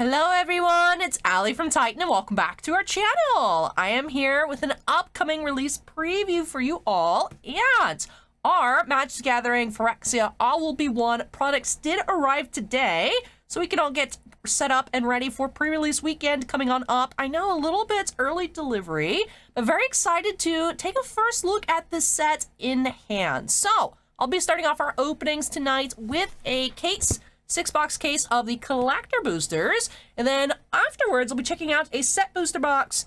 Hello everyone, it's Ali from Titan and welcome back to our channel. I am here with an upcoming release preview for you all, and our Magic the Gathering PHYREXIA All Will Be One products did arrive today, so we can all get set up and ready for pre-release weekend coming on up. I know a little bit early delivery, but very excited to take a first look at this set in hand. So, I'll be starting off our openings tonight with a case, 6-box case of the collector boosters, and then afterwards I'll be checking out a set booster box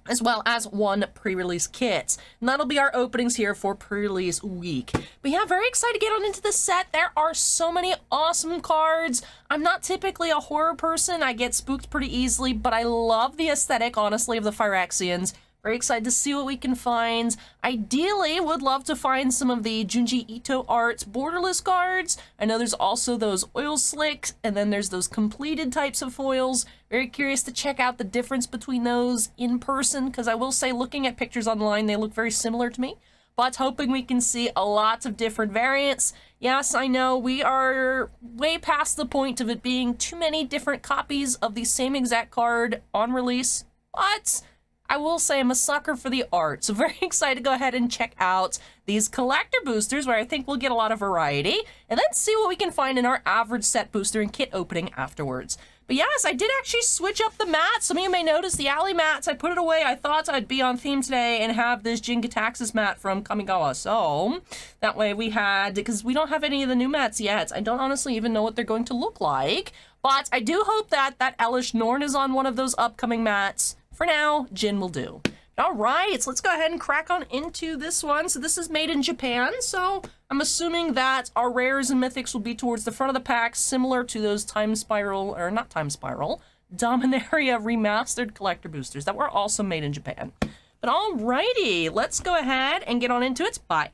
as well as one pre-release kit. And that'll be our openings here for pre-release week. But yeah, very excited to get on into the set. There are so many awesome cards. I'm not typically a horror person. I get spooked pretty easily, but I love the aesthetic, honestly, of the Phyrexians. Very excited to see what we can find. Ideally, would love to find some of the Junji Ito art borderless cards. I know there's also those oil slicks, and then there's those completed types of foils. Very curious to check out the difference between those in person, because I will say, looking at pictures online, they look very similar to me. But hoping we can see a lot of different variants. Yes, I know we are way past the point of it being too many different copies of the same exact card on release, but I will say I'm a sucker for the art, so very excited to go ahead and check out these collector boosters, where I think we'll get a lot of variety, and then see what we can find in our average set booster and kit opening afterwards. But yes, I did actually switch up the mats. Some of you may notice the alley mats. I put it away. I thought I'd be on theme today and have this Jin-Gitaxias mat from Kamigawa. So that way we had, because we don't have any of the new mats yet. I don't honestly even know what they're going to look like, but I do hope that Elish Norn is on one of those upcoming mats. For now, Jin will do. All right, so let's go ahead and crack on into this one. So this is made in Japan, so I'm assuming that our rares and mythics will be towards the front of the pack, similar to those Time Spiral, or not Time Spiral, Dominaria Remastered collector boosters that were also made in Japan. But alrighty, let's go ahead and get on into it by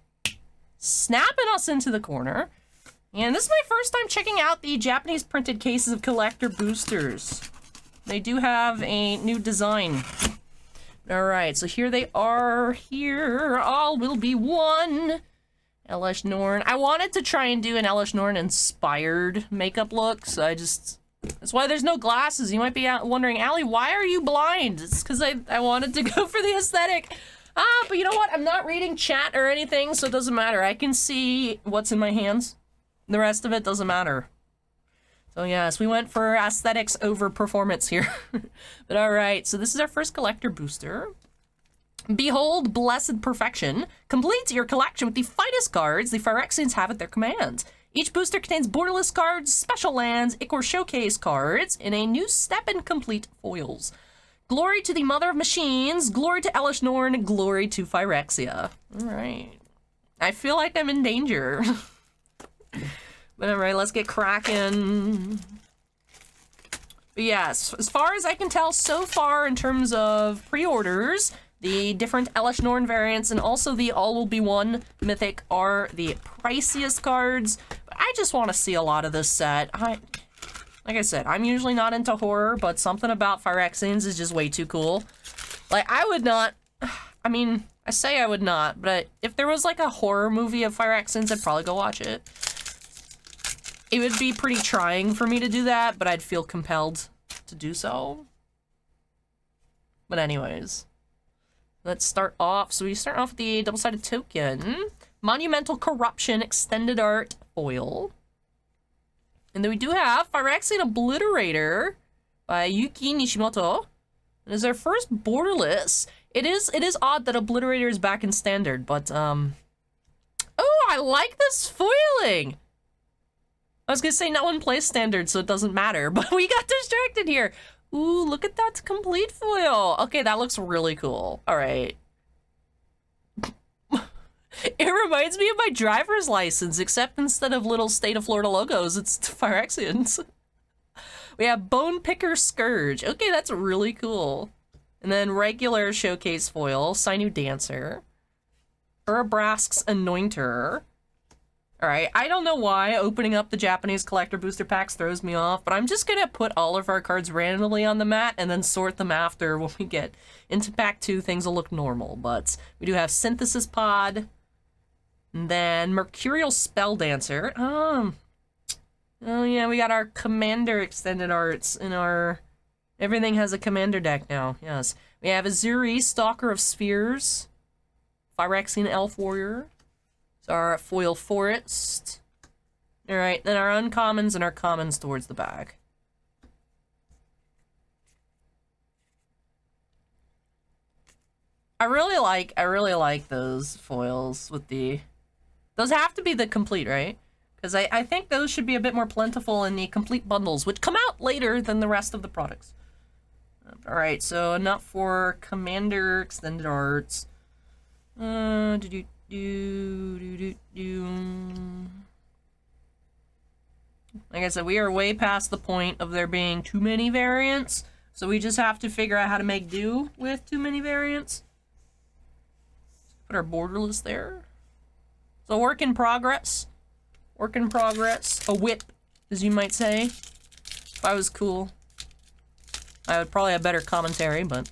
snapping us into the corner. And this is my first time checking out the Japanese printed cases of collector boosters. They do have a new design. All right, so here they are. Here, All Will Be One. Elish Norn. I wanted to try and do an Elish Norn inspired makeup look, so that's why there's no glasses. You might be wondering, Ali, why are you blind? It's because I wanted to go for the aesthetic. But you know what? I'm not reading chat or anything, so it doesn't matter. I can see what's in my hands. The rest of it doesn't matter. So yes, we went for aesthetics over performance here. But all right, so this is our first collector booster. Behold Blessed Perfection. Complete your collection with the finest cards the Phyrexians have at their command. Each booster contains borderless cards, special lands, Ichor Showcase cards, in a new step and complete foils. Glory to the Mother of Machines, glory to Elish Norn, glory to Phyrexia. All right. I feel like I'm in danger. But alright, let's get cracking. But yes, as far as I can tell so far in terms of pre-orders, the different Elish Norn variants and also the All Will Be One mythic are the priciest cards. But I just want to see a lot of this set. Like I said, I'm usually not into horror, but something about Phyrexians is just way too cool. Like, I would not, I mean, I say I would not, but if there was like a horror movie of Phyrexians, I'd probably go watch it. It would be pretty trying for me to do that, but I'd feel compelled to do so. But anyways, let's start off. So we start off with the double-sided token. Monumental Corruption Extended Art Foil. And then we do have Phyrexian Obliterator by Yuki Nishimoto. It is our first borderless. It is odd that Obliterator is back in standard, but oh, I like this foiling! I was gonna say not one plays standard, so it doesn't matter, but we got distracted here. Ooh, look at that complete foil. Okay, that looks really cool. All right. It reminds me of my driver's license, except instead of little state of Florida logos, it's Phyrexians. We have Bone Picker Scourge. Okay, that's really cool. And then regular showcase foil, Sinew Dancer. Urabrask's Anointer. Alright, I don't know why opening up the Japanese collector booster packs throws me off, but I'm just gonna put all of our cards randomly on the mat and then sort them after when we get into pack 2. Things will look normal, but we do have Synthesis Pod, and then Mercurial Spell Dancer. Oh yeah, we got our Commander extended arts in our... Everything has a Commander deck now, yes. We have Azuri, Stalker of Spheres. Phyrexian Elf Warrior. It's our foil Forest. Alright, then our uncommons and our commons towards the back. I really like those foils with the... Those have to be the complete, right? Because I think those should be a bit more plentiful in the complete bundles, which come out later than the rest of the products. Alright, so enough for Commander Extended Arts. Like I said, we are way past the point of there being too many variants, so we just have to figure out how to make do with too many variants. Put our borderless there. So work in progress. Work in progress. A whip, as you might say. If I was cool, I would probably have better commentary, but...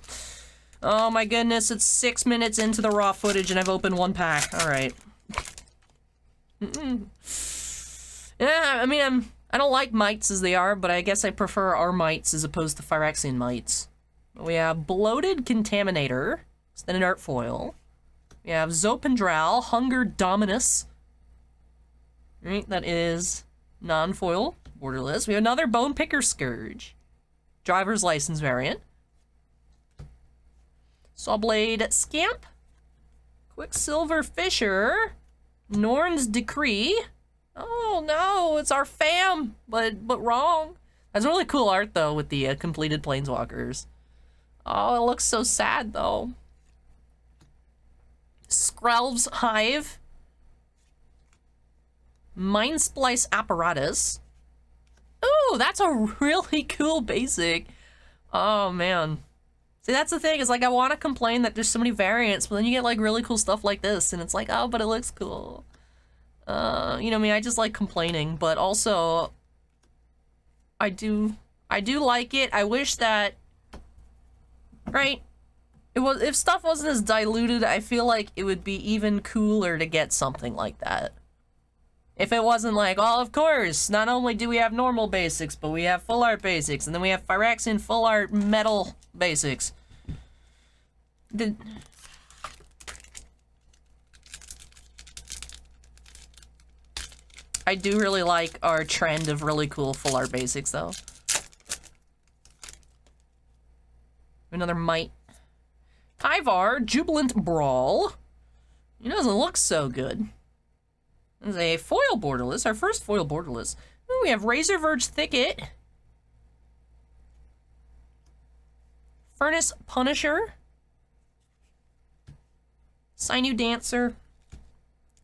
Oh my goodness, it's 6 minutes into the raw footage and I've opened one pack. Alright. Yeah, I mean, I don't like mites as they are, but I guess I prefer our mites as opposed to Phyrexian mites. We have Bloated Contaminator, extended art foil. We have Zopendral, Hunger Dominus. Right, that is non-foil, borderless. We have another Bone Picker Scourge. Driver's License variant. Sawblade Scamp. Quicksilver Fisher. Norn's Decree. Oh no, it's our fam, but wrong. That's really cool art though with the completed planeswalkers. Oh, it looks so sad though. Skrelv's Hive. Mind Splice Apparatus. Ooh, that's a really cool basic. Oh man. See, that's the thing, is like I want to complain that there's so many variants, but then you get like really cool stuff like this, and it's like, oh, but it looks cool. You know me, I just like complaining, but also I do like it. I wish that, right? If stuff wasn't as diluted, I feel like it would be even cooler to get something like that. If it wasn't like, oh, of course, not only do we have normal basics, but we have full art basics, and then we have Phyrexian full art metal basics. I do really like our trend of really cool full art basics, though. Another Mite. Ivar, Jubilant Brawl. It doesn't look so good. There's a foil borderless, our first foil borderless. Ooh, we have Razor Verge Thicket. Furnace Punisher. Sinew Dancer.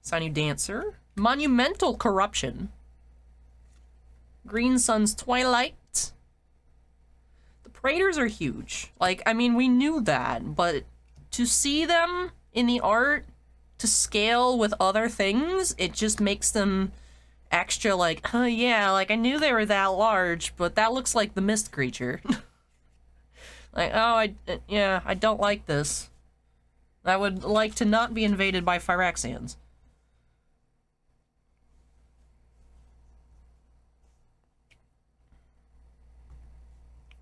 Sinew Dancer. Monumental Corruption. Green Sun's Twilight. The Praetors are huge. Like, I mean, we knew that, but to see them in the art to scale with other things, it just makes them extra like, oh yeah, like I knew they were that large, but that looks like the mist creature. Like, oh, yeah, I don't like this. I would like to not be invaded by Phyrexians.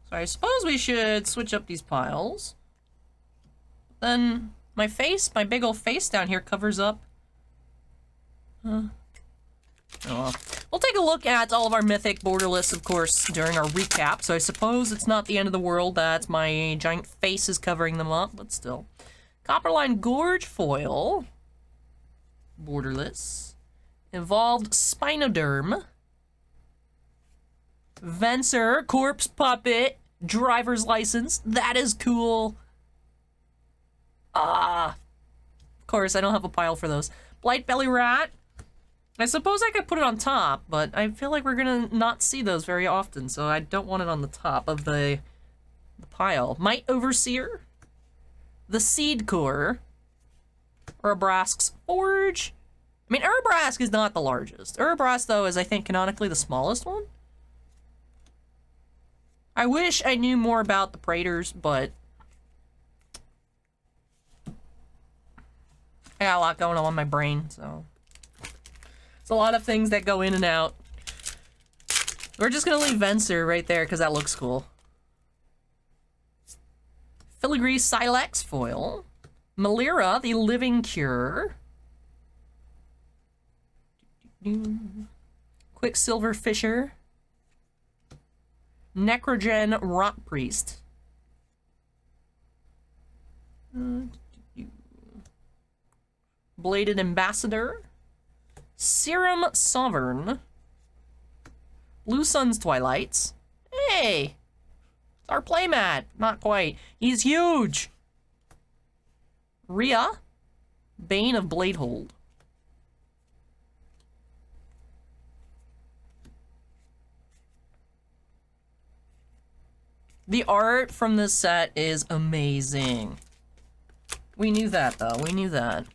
So I suppose we should switch up these piles. Then my face, my big old face down here covers up. Oh well. We'll take a look at all of our mythic borderless, of course, during our recap. So I suppose it's not the end of the world that my giant face is covering them up, but still. Copperline Gorge foil. Borderless. Evolved Spinoderm. Venser, Corpse Puppet, Driver's License. That is cool. Of course, I don't have a pile for those. Blight Belly Rat. I suppose I could put it on top, but I feel like we're gonna not see those very often, so I don't want it on the top of the pile. Might Overseer. The Seed Core. Urabrask's Forge. I mean, Urabrask is not the largest. Urabrask, though, is, I think, canonically the smallest one. I wish I knew more about the Praetors, but I got a lot going on in my brain, so it's a lot of things that go in and out. We're just gonna leave Venser right there because that looks cool. Filigree Silex foil. Malira, the Living Cure. Quicksilver Fisher. Necrogen Rock Priest. Bladed Ambassador. Serum Sovereign. Blue Sun's Twilights. Hey! It's our playmat. Not quite. He's huge! Rhea. Bane of Bladehold. The art from this set is amazing. We knew that, though. We knew that.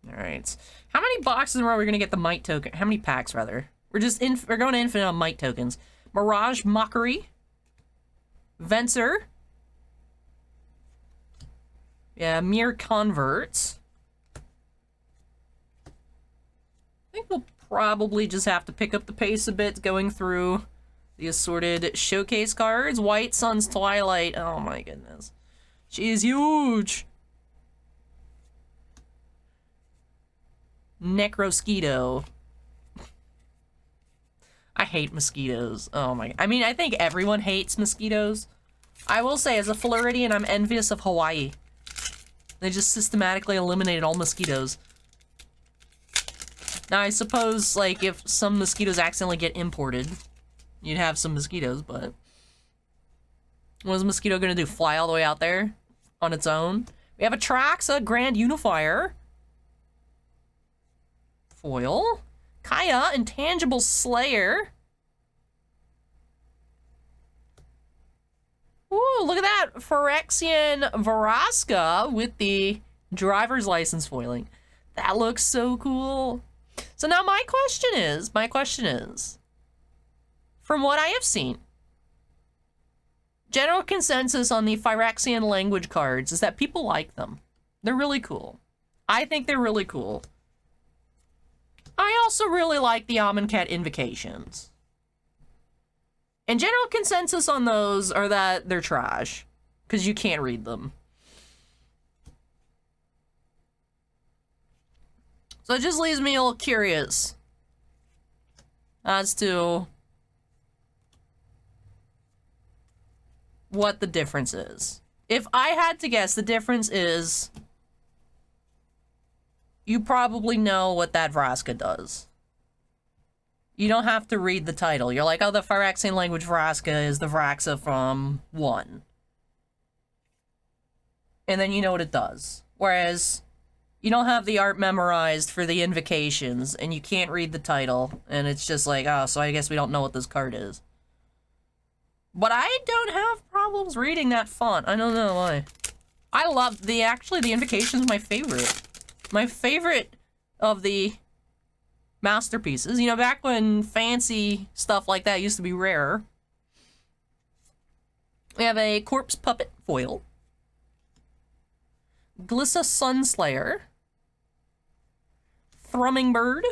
Alright. How many boxes in a row are we gonna get the Might token? How many packs, rather? We're going to infinite on Might tokens. Mirage Mockery. Venser. Yeah, Mere Converts. I think we'll probably just have to pick up the pace a bit going through the assorted showcase cards. White Sun's Twilight. Oh my goodness. She is huge. Necrosquito. I hate mosquitoes. Oh my... I mean, I think everyone hates mosquitoes. I will say, as a Floridian, I'm envious of Hawaii. They just systematically eliminated all mosquitoes. Now, I suppose, like, if some mosquitoes accidentally get imported, you'd have some mosquitoes, but... what is a mosquito gonna do? Fly all the way out there? On its own? We have a Traxa Grand Unifier. Foil. Kaya, Intangible Slayer. Ooh, look at that! Phyrexian Vraska with the driver's license foiling. That looks so cool. So now my question is, from what I have seen, general consensus on the Phyrexian language cards is that people like them. They're really cool. I think they're really cool. I also really like the Amonkhet invocations. And general consensus on those are that they're trash, because you can't read them. So it just leaves me a little curious as to what the difference is. If I had to guess, the difference is you probably know what that Vraska does. You don't have to read the title. You're like, oh, the Phyrexian language Vraska is the Vraxa from 1. And then you know what it does. Whereas, you don't have the art memorized for the invocations, and you can't read the title, and it's just like, oh, so I guess we don't know what this card is. But I don't have problems reading that font. I don't know why. I love the invocation is my favorite. My favorite of the masterpieces. You know, back when fancy stuff like that used to be rare. We have a Corpse Puppet foil. Glissa Sunslayer. Thrumming Bird.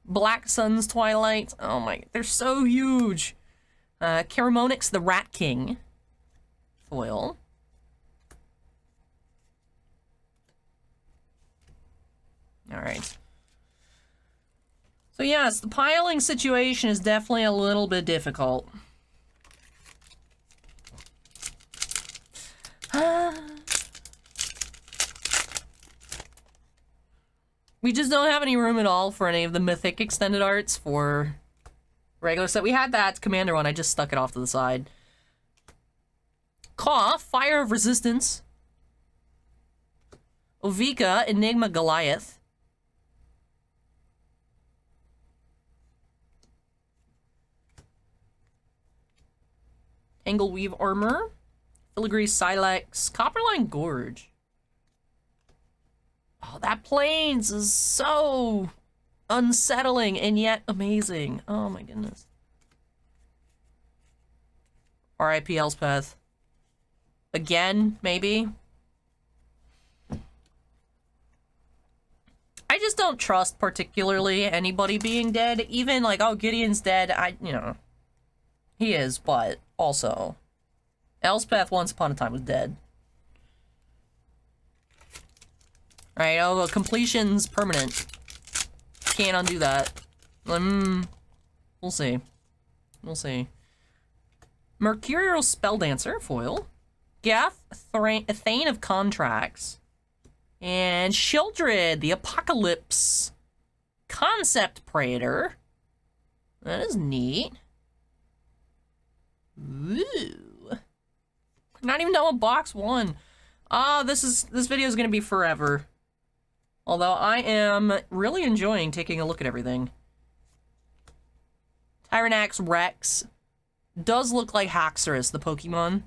Black Sun's Twilight. Oh my, they're so huge. Caramonix the Rat King. Foil. Alright. So yes, the piling situation is definitely a little bit difficult. We just don't have any room at all for any of the Mythic extended arts for regular set. We had that Commander one, I just stuck it off to the side. Kaw, Fire of Resistance. Ovika, Enigma Goliath. Engleweave Armor. Filigree Silex. Copperline Gorge. Oh, that Plains is so unsettling and yet amazing. Oh my goodness. R.I.P. Elspeth. Again, maybe. I just don't trust particularly anybody being dead. Even like, oh, Gideon's dead. You know, he is, but also, Elspeth once upon a time was dead. Right? Oh, well, completion's permanent. Can't undo that. We'll see. We'll see. Mercurial Spelldancer, foil. Gath, Thane of Contracts. And Shieldred, the Apocalypse. Concept Praetor. That is neat. Ooh. Not even done with box 1. Ah, this video is gonna be forever. Although I am really enjoying taking a look at everything. Tyrannax Rex does look like Haxorus, the Pokemon.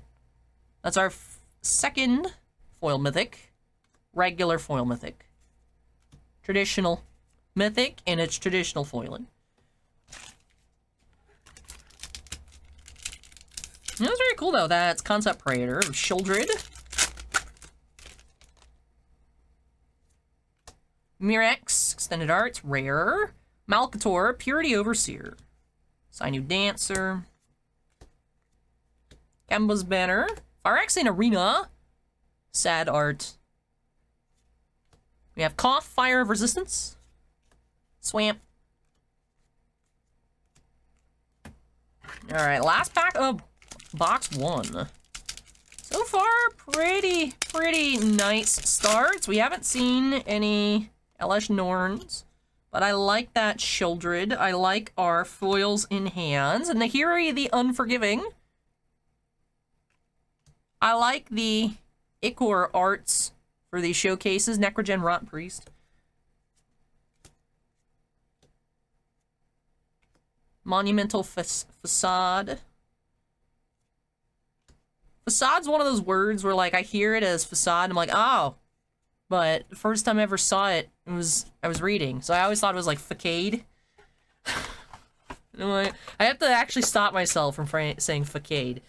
That's our second foil mythic. Regular foil mythic. Traditional mythic, and it's traditional foiling. That was very cool, though. That's Concept Praetor, Shieldred. Mirex, Extended Arts, Rare. Malcator, Purity Overseer. Sinew Dancer. Kemba's Banner. PHYREXIA Arena. Sad Art. We have Cough, Fire of Resistance. Swamp. Alright, last pack of box 1. So far, pretty nice starts. We haven't seen any Elesh Norns, but I like that Shieldred. I like our foils in hands. And the Nahiri the Unforgiving. I like the Ichor arts for these showcases. Necrogen Rot Priest. Monumental Facade. Facade's one of those words where, like, I hear it as facade, and I'm like, oh. But the first time I ever saw it, I was reading, so I always thought it was like facade. I have to actually stop myself from saying facade.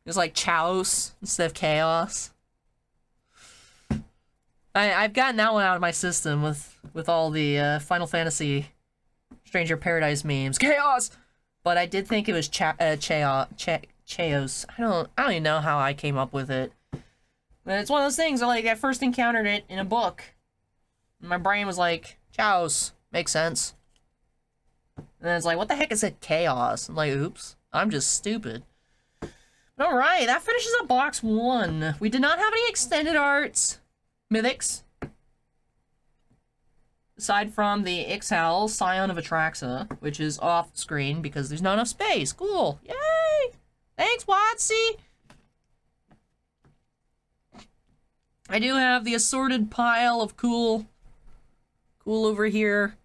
It's like chaos instead of chaos. I've gotten that one out of my system with all the Final Fantasy Stranger Paradise memes. Chaos! But I did think it was chaos. I don't even know how I came up with it. But it's one of those things where, like, I first encountered it in a book. And my brain was like, chaos. Makes sense. And then it's like, what the heck is it? Chaos. I'm like, oops. I'm just stupid. Alright, that finishes up box 1. We did not have any extended arts. Mythics. Aside from the Ixhal, Scion of Atraxa, which is off screen because there's not enough space. Cool. Yay! Thanks, Watsy! I do have the assorted pile of cool over here.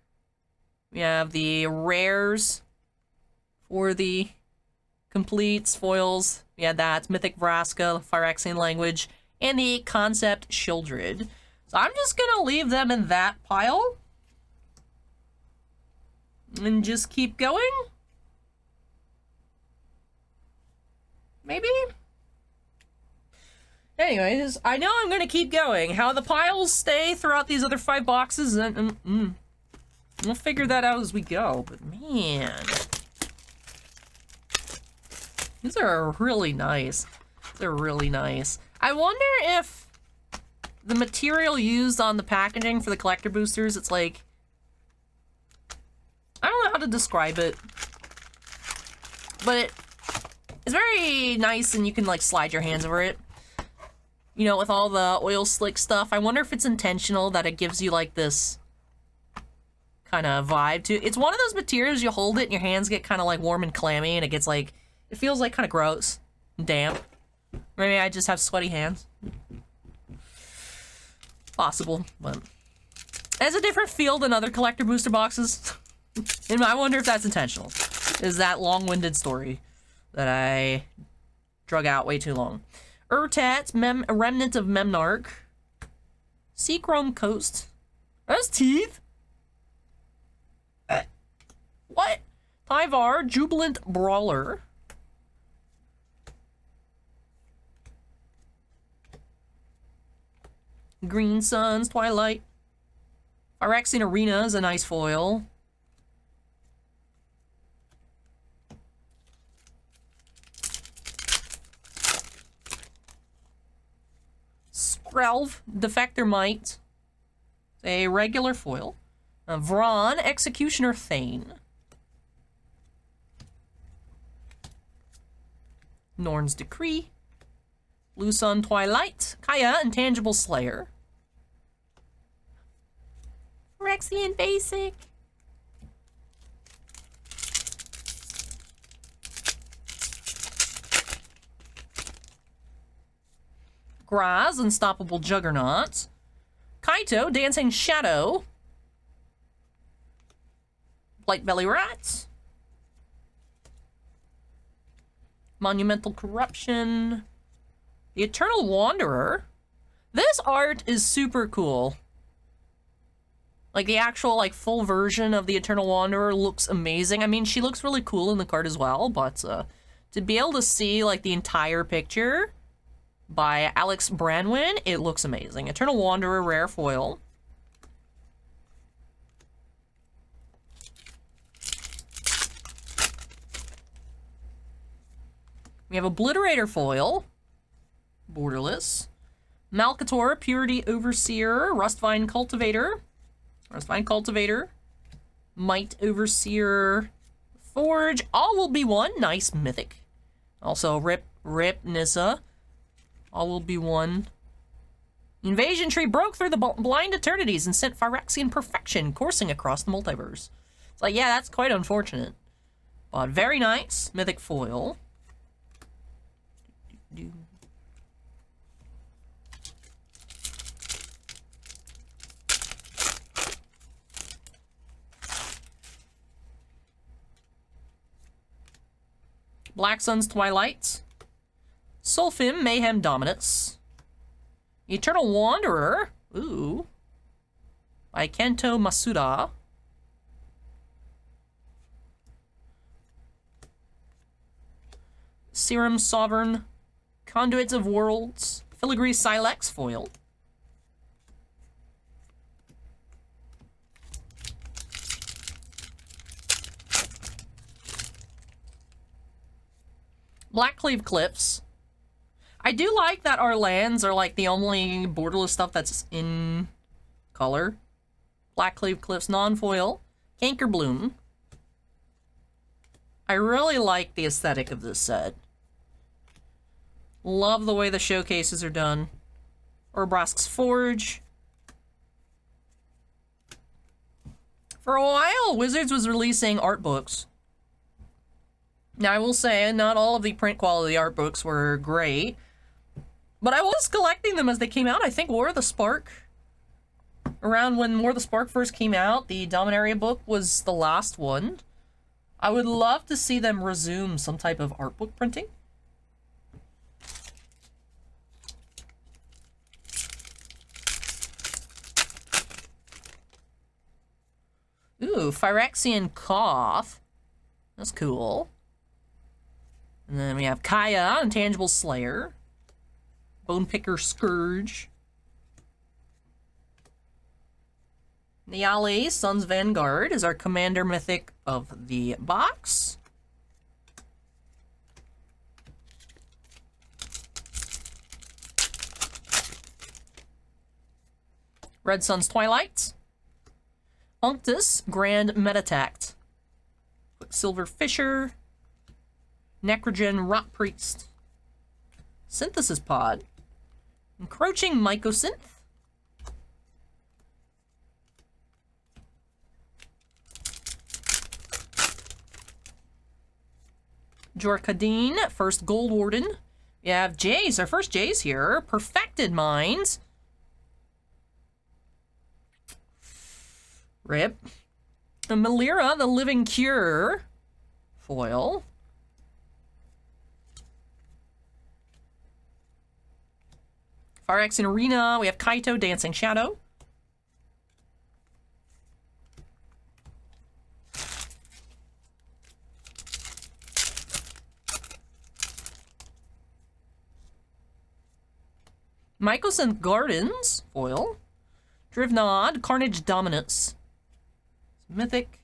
We have the rares for the completes, foils. We had that. Mythic Vraska, PHYREXIAN language, and the concept Shieldred. So I'm just gonna leave them in that pile. And just keep going? Maybe? Anyways, I know I'm gonna keep going. How the piles stay throughout these other 5 boxes, and we'll figure that out as we go. But man, these are really nice. They're really nice. I wonder if the material used on the packaging for the collector boosters, it's like, I don't know how to describe it, but it's very nice and you can, like, slide your hands over it. You know, with all the oil slick stuff. I wonder if it's intentional that it gives you, like, this kind of vibe to it. It's one of those materials you hold it and your hands get kind of, like, warm and clammy and it gets, like, it feels, like, kind of gross and damp. Maybe I just have sweaty hands. Possible, but it has a different feel than other collector booster boxes. And I wonder if that's intentional. Is that long-winded story that I drug out way too long. Urtats, a remnant of Memnarch. Seachrome Coast. Those teeth? What? Tyvar, Jubilant Brawler. Green Suns, Twilight. Phyrexian Arena is a nice foil. Skrelv, Defector Might. A regular foil. Vron, Executioner Thane. Norn's Decree. Blue Sun, Twilight. Kaya, Intangible Slayer. Phyrexian Basic. Graz, Unstoppable Juggernaut. Kaito, Dancing Shadow. Blight Belly Rats. Monumental Corruption. The Eternal Wanderer. This art is super cool. Like, the actual, like, full version of the Eternal Wanderer looks amazing. I mean, she looks really cool in the card as well, but to be able to see, like, the entire picture by Alex Branwin, it looks amazing. Eternal Wanderer, rare foil. We have Obliterator foil. Borderless. Malcator, Purity Overseer, Rustvine Cultivator. Rustvine Cultivator. Might Overseer. Forge. All will be one. Nice mythic. Also, Rip Nissa. All will be one. Invasion Tree broke through the blind eternities and sent Phyrexian perfection coursing across the multiverse. It's like, yeah, that's quite unfortunate. But very nice. Mythic foil. Black Sun's Twilight. Sulfim, Mayhem Dominance. Eternal Wanderer. Ooh. By Kento Masuda. Serum Sovereign. Conduits of Worlds. Filigree Silex foil. Blackcleave Cliffs. I do like that our lands are like the only borderless stuff that's in color. Blackcleave Cliffs non-foil. Canker Bloom. I really like the aesthetic of this set. Love the way the showcases are done. Urbrask's Forge. For a while, Wizards was releasing art books. Now, I will say, not all of the print quality art books were great, but I was collecting them as they came out. I think War of the Spark, around when War of the Spark first came out, the Dominaria book was the last one. I would love to see them resume some type of art book printing. Ooh, Phyrexian Cough. That's cool. And then we have Kaya, Intangible Slayer. Bonepicker Scourge. Niale, Sun's Vanguard, is our commander mythic of the box. Red Sun's Twilight. Unctus, Grand Metatact. Quicksilver Fisher. Necrogen Rot Priest. Synthesis Pod. Encroaching Mycosynth. Jorkadine, first Gold Warden. We have Jace, our first Jace here. Perfected Minds. Rip. And Melira, the Living Cure. Foil. Phyrexian Arena, we have Kaito, Dancing Shadow. Mycosynth Gardens foil. Drivnod, Carnage Dominus. Mythic.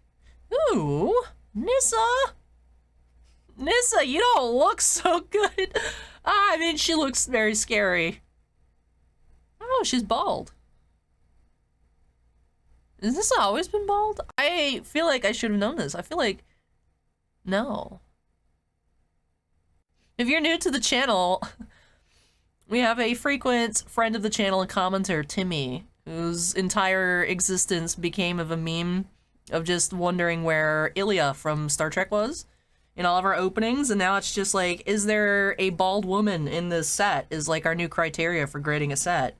Ooh, Nissa. Nissa, you don't look so good. I mean, she looks very scary. Oh, she's bald. Has Nissa always been bald? I feel like I should have known this. I feel like... No. If you're new to the channel, we have a frequent friend of the channel and commenter, Timmy, whose entire existence became of a meme of just wondering where Ilya from Star Trek was in all of our openings, and now it's just like, is there a bald woman in this set is like our new criteria for grading a set.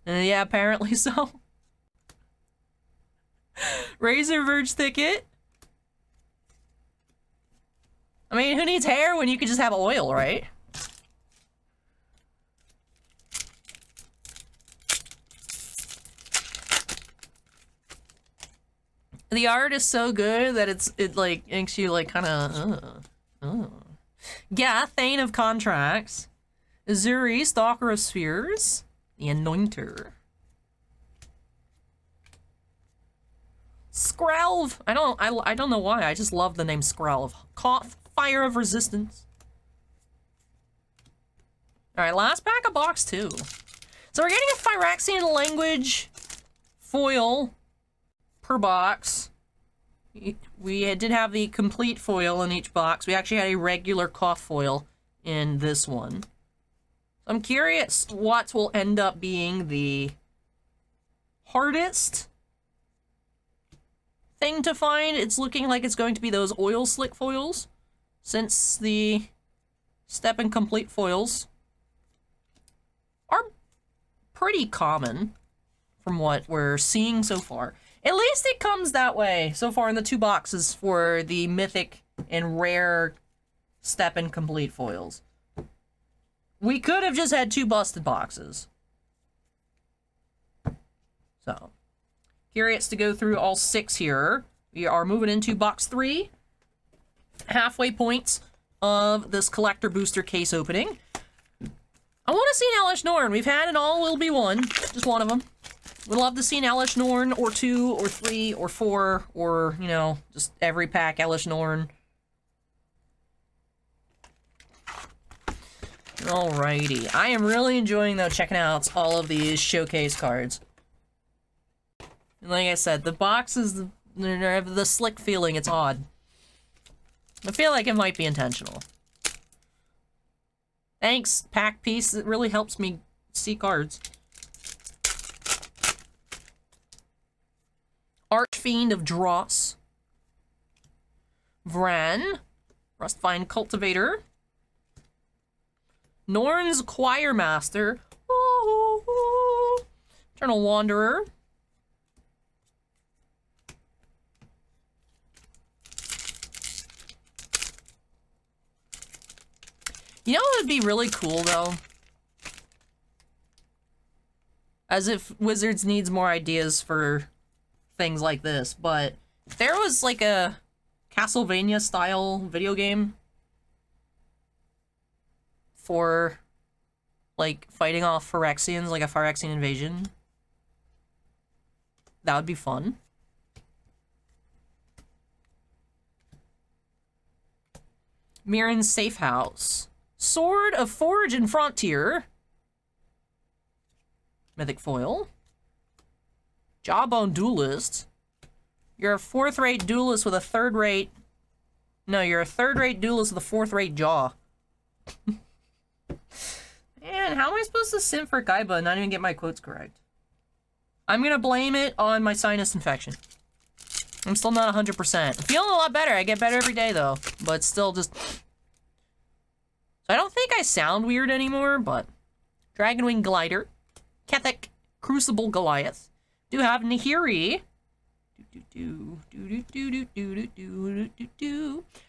And yeah, apparently so. Razor Verge Thicket. I mean, who needs hair when you could just have oil, right? The art is so good that it like makes you like kind of Yeah, Thane of Contracts, Zuri, Stalker of Spheres, the Anointer, Skrelv. I don't know why. I just love the name Skrelv. Fire of Resistance. All right, last pack of box 2. So we're getting a Phyrexian language foil per box. We did have the complete foil in each box. We actually had a regular cough foil in this one. I'm curious what will end up being the hardest thing to find. It's looking like it's going to be those oil slick foils, since the step and complete foils are pretty common from what we're seeing so far. At least it comes that way so far in the 2 boxes for the mythic and rare step and complete foils. We could have just had 2 busted boxes. So, curious to go through all 6 here. We are moving into box 3. Halfway points of this collector booster case opening. I want to see an Elish Norn. We've had an all will be one. Just one of them. We'd love to see an Elish Norn, or 2, or 3, or 4, or, you know, just every pack Elish Norn. Alrighty. I am really enjoying, though, checking out all of these showcase cards. And like I said, the boxes, the slick feeling, it's odd. I feel like it might be intentional. Thanks, pack piece. It really helps me see cards. Archfiend of Dross. Vran. Rustvine Cultivator. Norn's Choir Master. Ooh. Eternal Wanderer. You know what would be really cool, though? As if Wizards needs more ideas for things like this, but if there was like a Castlevania-style video game for, like, fighting off Phyrexians, like a Phyrexian invasion, that would be fun. Mirren's Safe House. Sword of Forge and Frontier. Mythic Foil. Jawbone Duelist. You're a 4th-rate duelist with a 3rd-rate... No, you're a 3rd-rate duelist with a 4th-rate jaw. Man, how am I supposed to sim for Kaiba and not even get my quotes correct? I'm gonna blame it on my sinus infection. I'm still not 100%. I'm feeling a lot better. I get better every day, though. But still just... So I don't think I sound weird anymore, but... Dragonwing Glider. Kethek. Crucible Goliath. Do have Nahiri.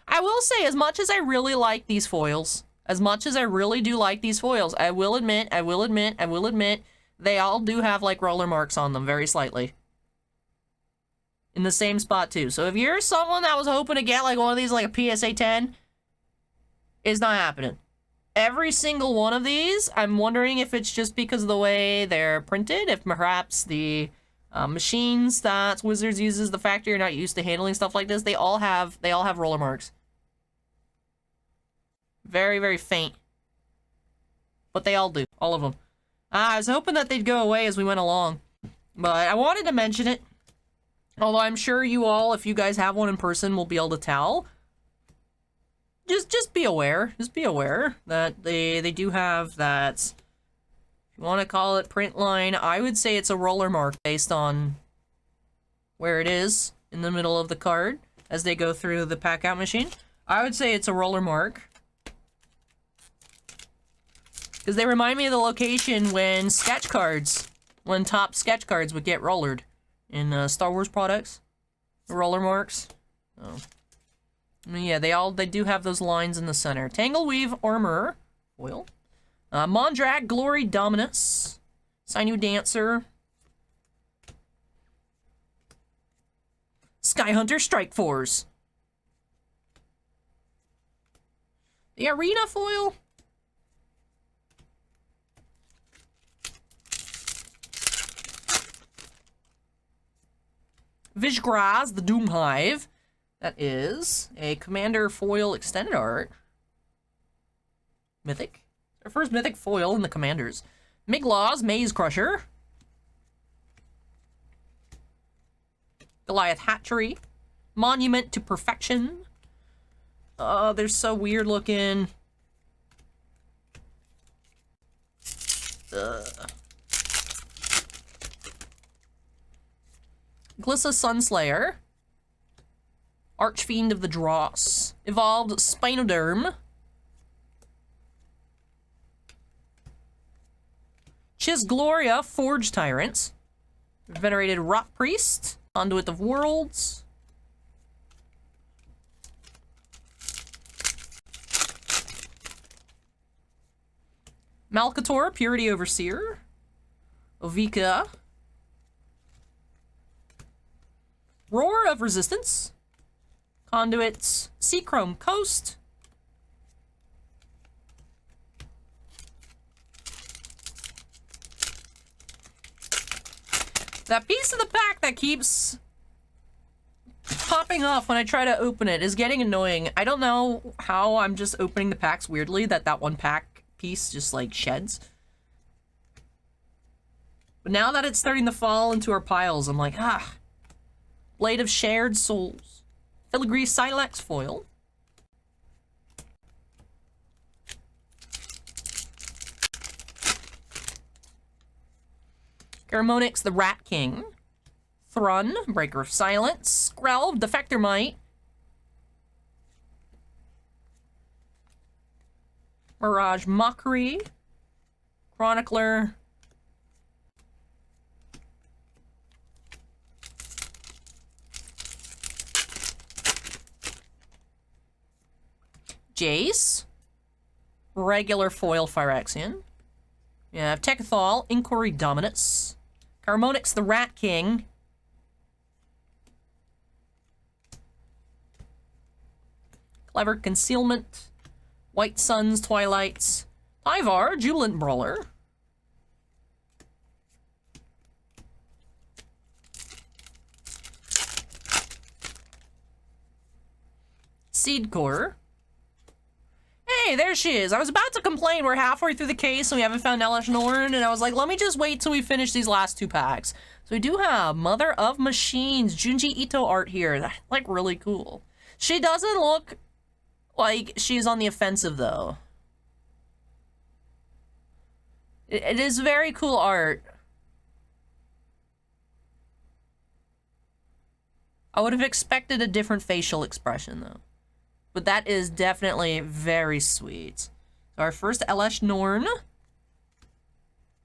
I will say, as much as I really like these foils, as much as I really do like these foils, I will admit, they all do have, like, roller marks on them, very slightly. In the same spot, too. So if you're someone that was hoping to get, like, one of these, like, a PSA 10, it's not happening. every single one of these, I'm wondering if it's just because of the way they're printed, if perhaps the machines that Wizards uses the factory are not used to handling stuff like this. They all have roller marks. Very, very faint. But they all do. All of them. I was hoping that they'd go away as we went along. But I wanted to mention it. Although I'm sure you all, if you guys have one in person, will be able to tell. Just be aware. Just be aware that they do have that, if you want to call it print line, I would say it's a roller mark based on where it is in the middle of the card as they go through the pack out machine. I would say it's a roller mark. Because they remind me of the location when sketch cards, when top sketch cards would get rollered in Star Wars products. The roller marks. Oh. Yeah, they do have those lines in the center. Tangle Weave Armor foil. Mondrak Glory Dominus. Sinew Dancer. Sky Hunter Strike Force. The Arena foil. Vishgraz, the Doom Hive. That is a Commander foil extended art. Mythic. Our first Mythic foil in the Commanders. Miglaw's Maze Crusher. Goliath Hatchery. Monument to Perfection. Oh, they're so weird looking. Glissa Sunslayer. Archfiend of the Dross. Evolved Spinoderm. Gloria Forge Tyrants. Venerated Rock Priest. Conduit of Worlds. Malcator, Purity Overseer. Ovika. Roar of Resistance. Conduits, Seachrome Coast. That piece of the pack that keeps popping off when I try to open it is getting annoying. I don't know how I'm just opening the packs weirdly that one pack piece just like sheds. But now that it's starting to fall into our piles, I'm like, Blade of Shared Souls. Filigree Silex foil. Garamonix, the Rat King. Thrun, Breaker of Silence. Skrelv, Defector Might. Mirage Mockery. Chronicler. Jace. Regular foil Phyrexian. You have Tekethal, Inquiry Dominus. Garamonix, the Rat King. Clever Concealment. White Suns, Twilights. Tyvar, Jubilant Brawler. Seedcore. Hey, there she is. I was about to complain we're halfway through the case and we haven't found Elesh Norn, and I was like, let me just wait till we finish these last two packs. So we do have Mother of Machines, Junji Ito art here. That's like really cool. She doesn't look like she's on the offensive though. It is very cool art. I would have expected a different facial expression though. But that is definitely very sweet. Our first Elesh Norn.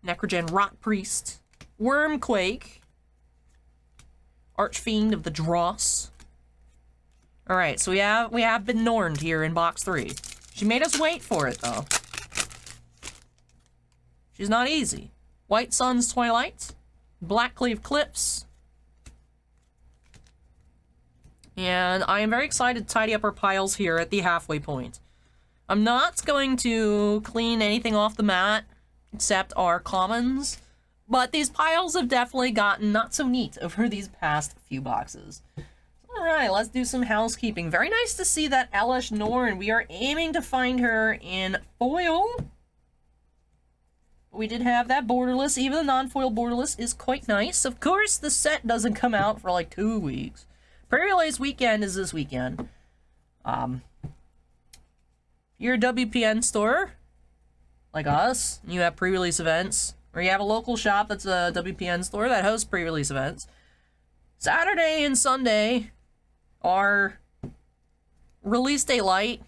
Necrogen Rock Priest. Wormquake. Archfiend of the Dross. Alright, so we have been Norned here in box 3. She made us wait for it though. She's not easy. White Suns Twilight. Blackcleave Clips. And I am very excited to tidy up our piles here at the halfway point. I'm not going to clean anything off the mat except our commons, but these piles have definitely gotten not so neat over these past few boxes. Alright, let's do some housekeeping. Very nice to see that Elish Norn. We are aiming to find her in foil. We did have that borderless. Even the non-foil borderless is quite nice. Of course, the set doesn't come out for like 2 weeks. Pre-release weekend is this weekend. You're a WPN store, like us, and you have pre-release events, or you have a local shop that's a WPN store that hosts pre-release events. Saturday and Sunday are release day light,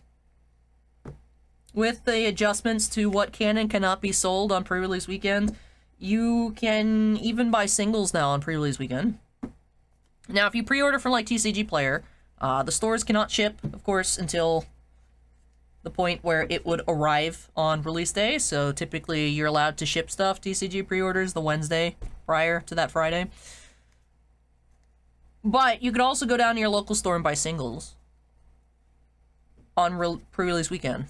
with the adjustments to what can and cannot be sold on pre-release weekend. You can even buy singles now on pre-release weekend. Now, if you pre-order from like TCG Player, the stores cannot ship, of course, until the point where it would arrive on release day. So typically you're allowed to ship stuff, TCG pre-orders, the Wednesday prior to that Friday. But you could also go down to your local store and buy singles on pre-release weekend.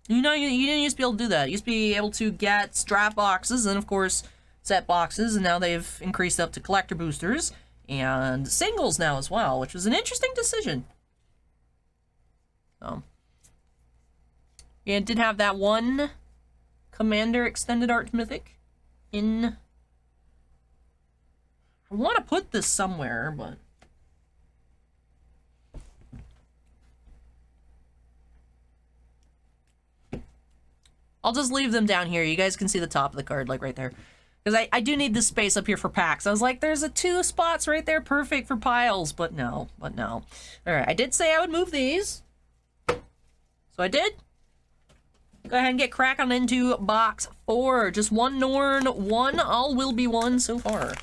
You know, you didn't used to be able to do that. You used to be able to get draft boxes and, of course, set boxes, and now they've increased up to collector boosters and singles now as well, which was an interesting decision. Yeah, it did have that one Commander Extended Art Mythic in... I want to put this somewhere, but... I'll just leave them down here. You guys can see the top of the card, like right there. Because I do need this space up here for packs. I was like, there's 2 spots right there perfect for piles, but no, Alright, I did say I would move these. So I did. Go ahead and get cracking into box 4. Just 1 Norn, 1 All Will Be 1 so far.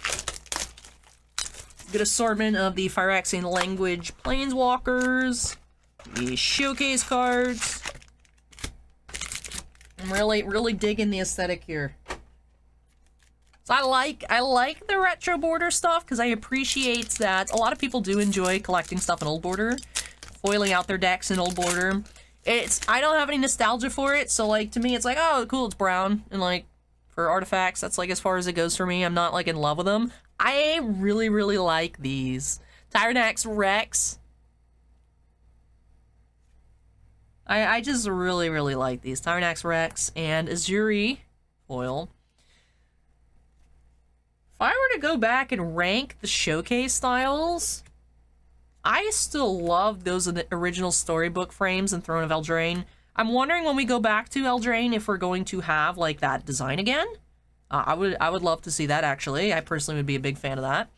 Good assortment of the Phyrexian language planeswalkers, the showcase cards. I'm really digging the aesthetic here. So I like the retro border stuff because I appreciate that a lot of people do enjoy collecting stuff in old border, foiling out their decks in old border. I don't have any nostalgia for it, so like to me it's like, oh cool, it's brown, and like for artifacts that's like as far as it goes for me. I'm not like in love with them. I really like these Tyrannax Rex. I just really like these Tyrannax Rex and Azuri foil. If I were to go back and rank the showcase styles, I still love those original storybook frames in Throne of Eldraine. I'm wondering when we go back to Eldraine if we're going to have like that design again. I would love to see that, actually. I personally would be a big fan of that.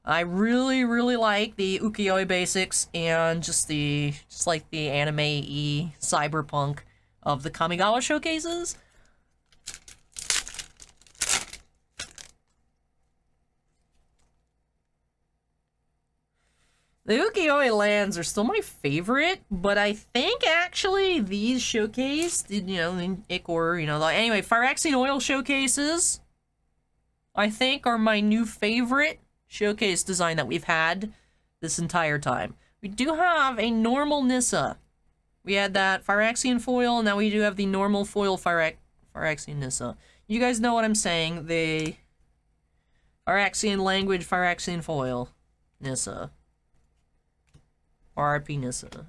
I really like the ukiyo-e basics and just like the anime-y cyberpunk of the Kamigawa showcases. The ukiyo-e lands are still my favorite, but I think actually these showcase, you know, in Ichor, you know, anyway, Phyrexian Oil showcases, I think are my new favorite showcase design that we've had this entire time. We do have a normal Nissa. We had that Phyrexian foil, now we do have the normal foil Phyrexian Nissa. You guys know what I'm saying, the Phyrexian language Phyrexian foil Nissa. RP Nissa.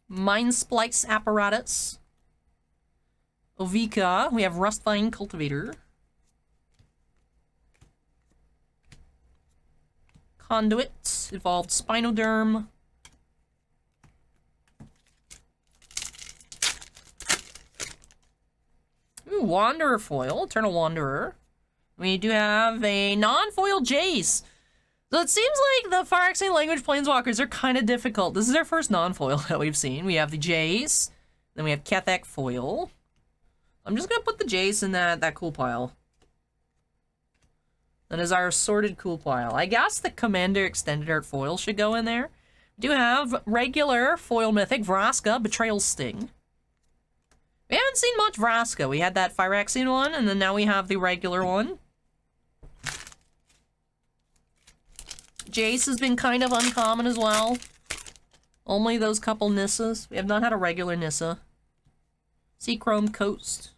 Mind Splice Apparatus. Ovika. We have Rustvine Cultivator. Conduit. Evolved Spinoderm. Ooh, Wanderer foil, Eternal Wanderer. We do have a non-foil Jace. So it seems like the Phyrexian language planeswalkers are kind of difficult. This is our first non-foil that we've seen. We have the Jace, then we have Kethek foil. I'm just gonna put the Jace in that cool pile. That is our assorted cool pile. I guess the Commander Extended Art foil should go in there. We do have regular foil mythic Vraska, Betrayal Sting. We haven't seen much Vraska. We had that Phyrexian one, and then now we have the regular one. Jace has been kind of uncommon as well. Only those couple Nissas. We have not had a regular Nissa. Seachrome Coast.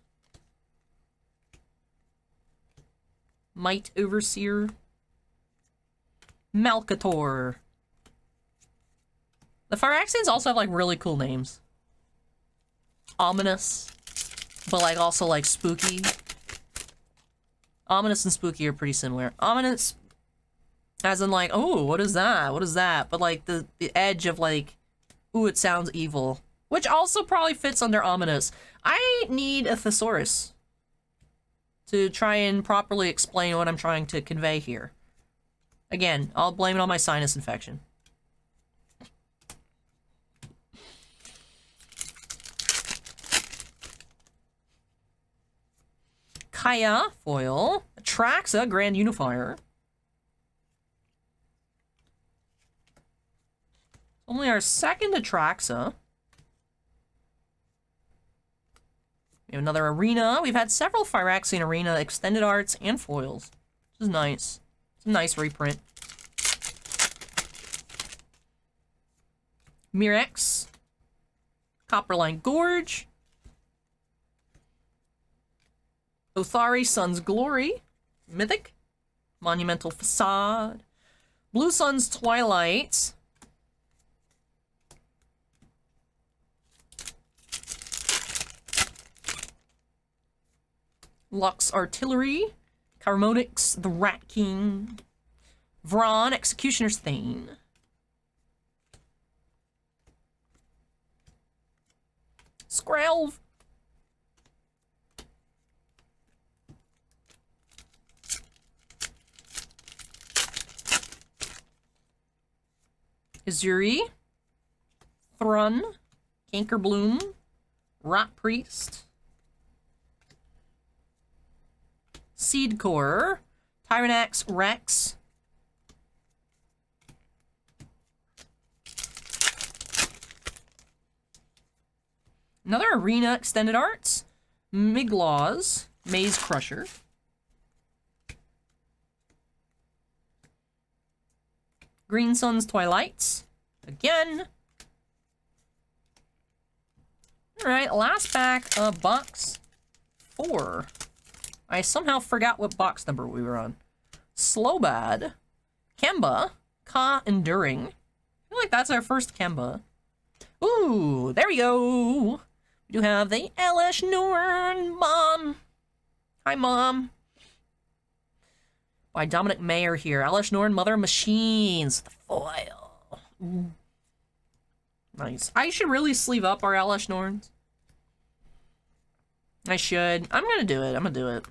Might Overseer. Malcator. The Phyrexians also have, like, really cool names. Ominous. But, like, also, like, spooky. Ominous and spooky are pretty similar. Ominous, as in, like, oh, what is that? What is that? But, like, the edge of, like, ooh, it sounds evil. Which also probably fits under ominous. I need a thesaurus to try and properly explain what I'm trying to convey here. Again, I'll blame it on my sinus infection. Kaya, foil. Atraxa, Grand Unifier. Only our second Atraxa. We have another Arena. We've had several Phyrexian Arena extended arts and foils. Which is nice. It's a nice reprint. Mirex. Copperline Gorge. Othari Sun's Glory. Mythic. Monumental Facade. Blue Sun's Twilight. Lux Artillery. Carmonix, the Rat King. Vron, Executioner's Thane. Skrelv. Izuri. Thrun. Cankerbloom. Rot Priest. Seedcore. Tyrannax Rex. Another Arena Extended Arts. Miglaws. Maze Crusher. Green Sun's Twilights. Again. Alright, last pack of box 4. I somehow forgot what box number we were on. Slowbad. Kemba. Ka Enduring. I feel like that's our first Kemba. Ooh, there we go. We do have the Elish Norn Mom. Hi, Mom. By Dominic Mayer here. Elish Norn, Mother of Machines. The foil. Ooh. Nice. I should really sleeve up our Elish Norns. I should. I'm gonna do it. I'm gonna do it.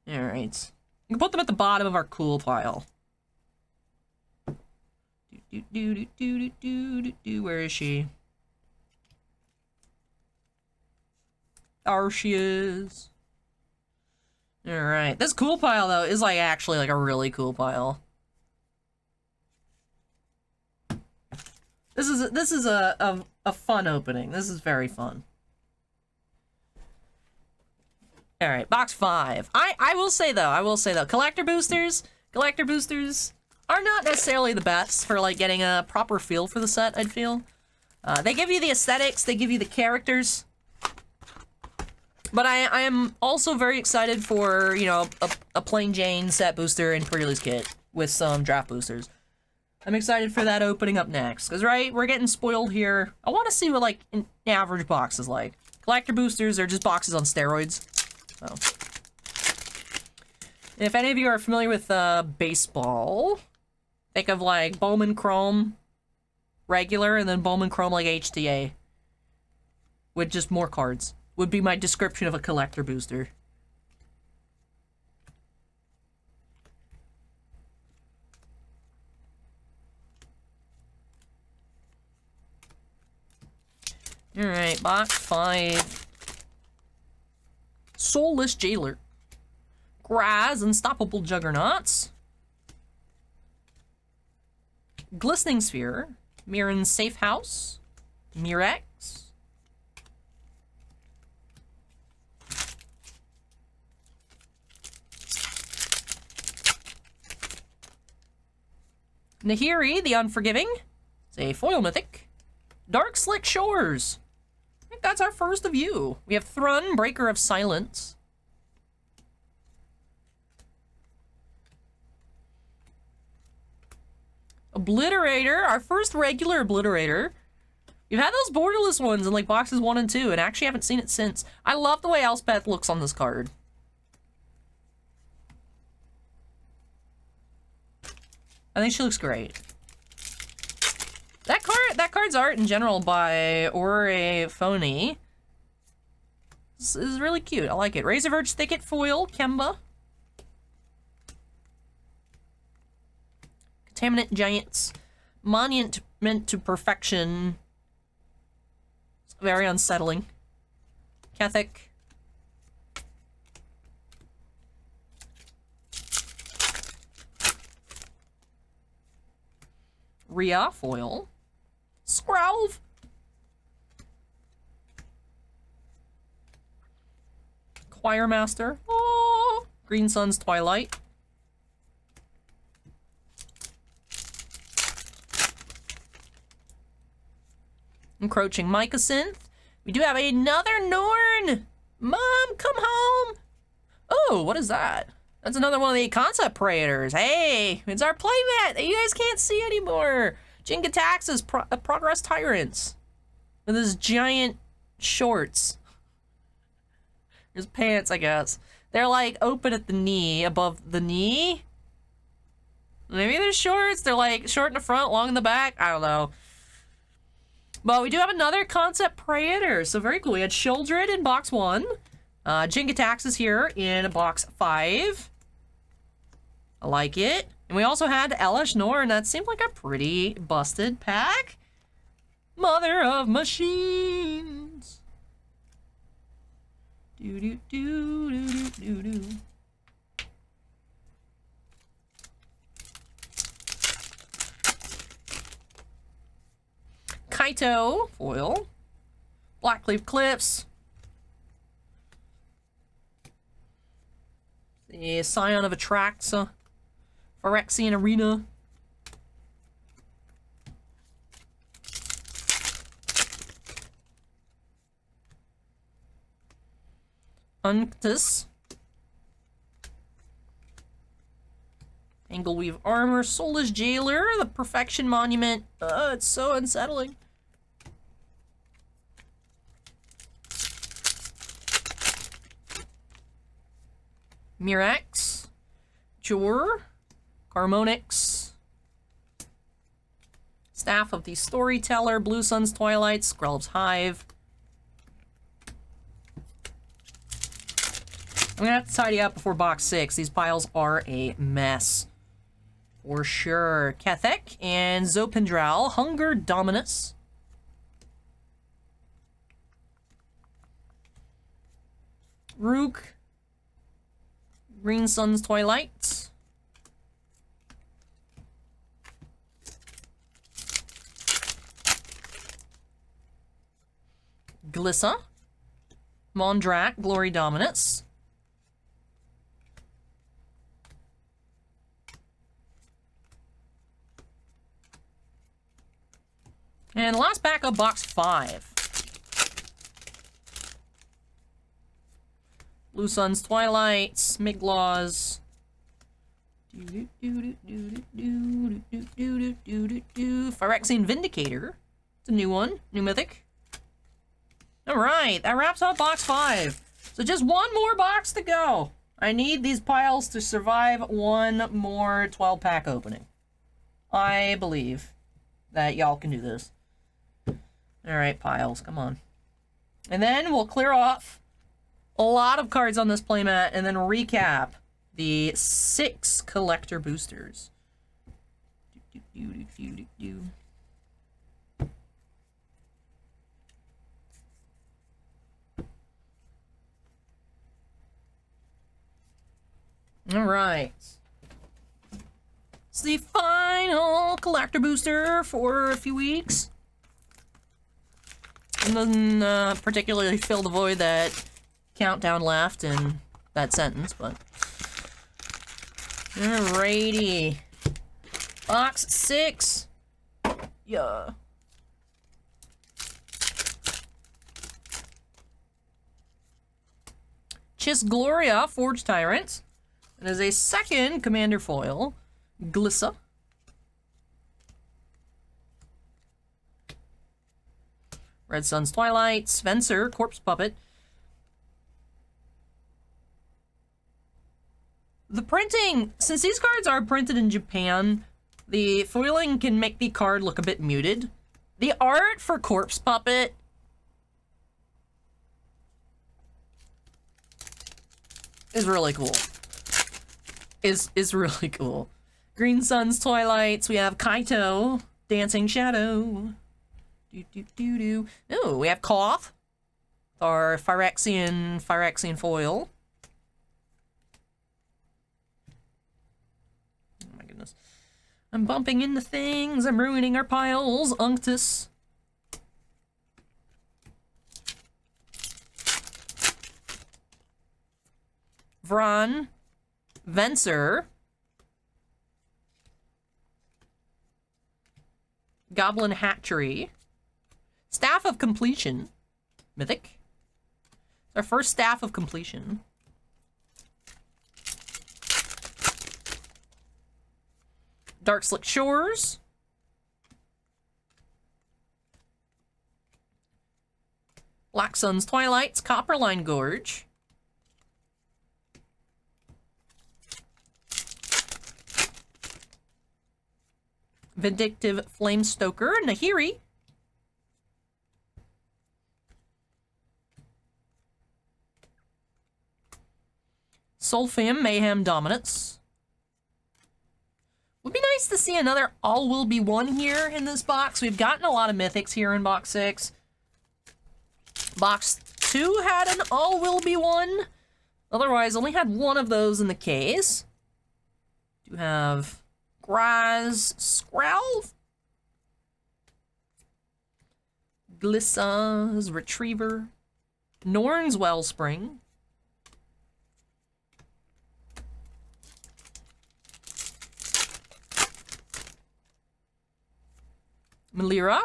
Alright. You can put them at the bottom of our cool pile. Where is she? There she is. Alright. This cool pile, though, is like actually like a really cool pile. This is a fun opening. This is very fun. Alright, box 5. I will say though, collector boosters are not necessarily the best for like getting a proper feel for the set, I'd feel. They give you the aesthetics, they give you the characters. But I am also very excited for, you know, a plain Jane set booster and pre-release kit with some draft boosters. I'm excited for that opening up next. Because, right, we're getting spoiled here. I want to see what, like, an average box is like. Collector boosters are just boxes on steroids. So. And if any of you are familiar with baseball, think of, like, Bowman Chrome regular and then Bowman Chrome, like, HTA. With just more cards. Would be my description of a collector booster. Alright, box 5. Soulless Jailer. Graz, Unstoppable Juggernauts. Glistening Sphere. Mirren's Safe House. Murex. Nahiri, the Unforgiving. It's a foil mythic. Dark Slick Shores. I think that's our first of you. We have Thrun, Breaker of Silence. Obliterator, our first regular Obliterator. You've had those borderless ones in like boxes 1 and 2, and actually haven't seen it since. I love the way Elspeth looks on this card. I think she looks great. That card's art in general by Ore Phony is really cute. I like it. Razorverge Thicket foil, Kemba. Contaminant Giants. Monument to Perfection. It's very unsettling. Kethek. Rhea foil. Skrelv. Choir Master. Oh, Green Sun's Twilight. Encroaching Mycosynth. We do have another Norn! Mom, come home! Oh, what is that? That's another one of the concept Praetors. Hey, it's our playmat that you guys can't see anymore. Jingatax's Progress Tyrants. With his giant shorts. His pants, I guess. They're like open at the knee, above the knee. Maybe they're shorts. They're like short in the front, long in the back. I don't know. But we do have another concept Praetor, so very cool. We had Shieldred in box 1. Jingatax is here in box 5. I like it. And we also had Elish Norn. That seemed like a pretty busted pack. Mother of Machines. Do do do do do do. Kaito foil. Blackleaf Cliffs. The Scion of Atraxa. Phyrexian Arena. Unctus. Angleweave Armor. Soulless Jailer. The Perfection Monument. It's so unsettling. Murex. Jor. Harmonix. Staff of the Storyteller. Blue Sun's Twilight. Skrelv's Hive. I'm gonna have to tidy up before box 6. These piles are a mess. For sure. Kethek and Zopindral. Hunger Dominus. Rook. Green Sun's Twilight. Glissa. Mondrak. Glory Dominus. And last pack of box 5. Blue Sun's Twilight, Smiglaws. Phyrexian Vindicator. It's a new one, new mythic. Alright, that wraps up box 5. So just one more box to go. I need these piles to survive one more 12-pack opening. I believe that y'all can do this. Alright, piles, come on. And then we'll clear off a lot of cards on this playmat and then recap the 6 collector boosters. Alright. It's the final collector booster for a few weeks. Doesn't particularly fill the void that countdown left in that sentence, but... Alrighty. Box 6. Yeah. Gloria, Forged Tyrant. It is a second Commander foil. Glissa. Red Sun's Twilight. Spencer, Corpse Puppet. The printing, since these cards are printed in Japan, the foiling can make the card look a bit muted. The art for Corpse Puppet is really cool. Is really cool. Green Sun's Twilights. We have Kaito, Dancing Shadow. Ooh, we have Koth, our Phyrexian foil. Oh my goodness. I'm bumping into things. I'm ruining our piles. Unctus. Vron. Venser. Goblin Hatchery. Staff of Completion. Mythic. It's our first Staff of Completion. Dark Slick Shores. Black Sun's Twilights. Copperline Gorge. Vindictive Flamestoker. Nahiri. Solfim Mayhem Dominance. Would be nice to see another All Will Be One here in this box. We've gotten a lot of mythics here in box 6. Box 2 had an All Will Be One. Otherwise, only had one of those in the case. Do have Graz Scrowl. Glissa's Retriever. Norn's Wellspring. Melira.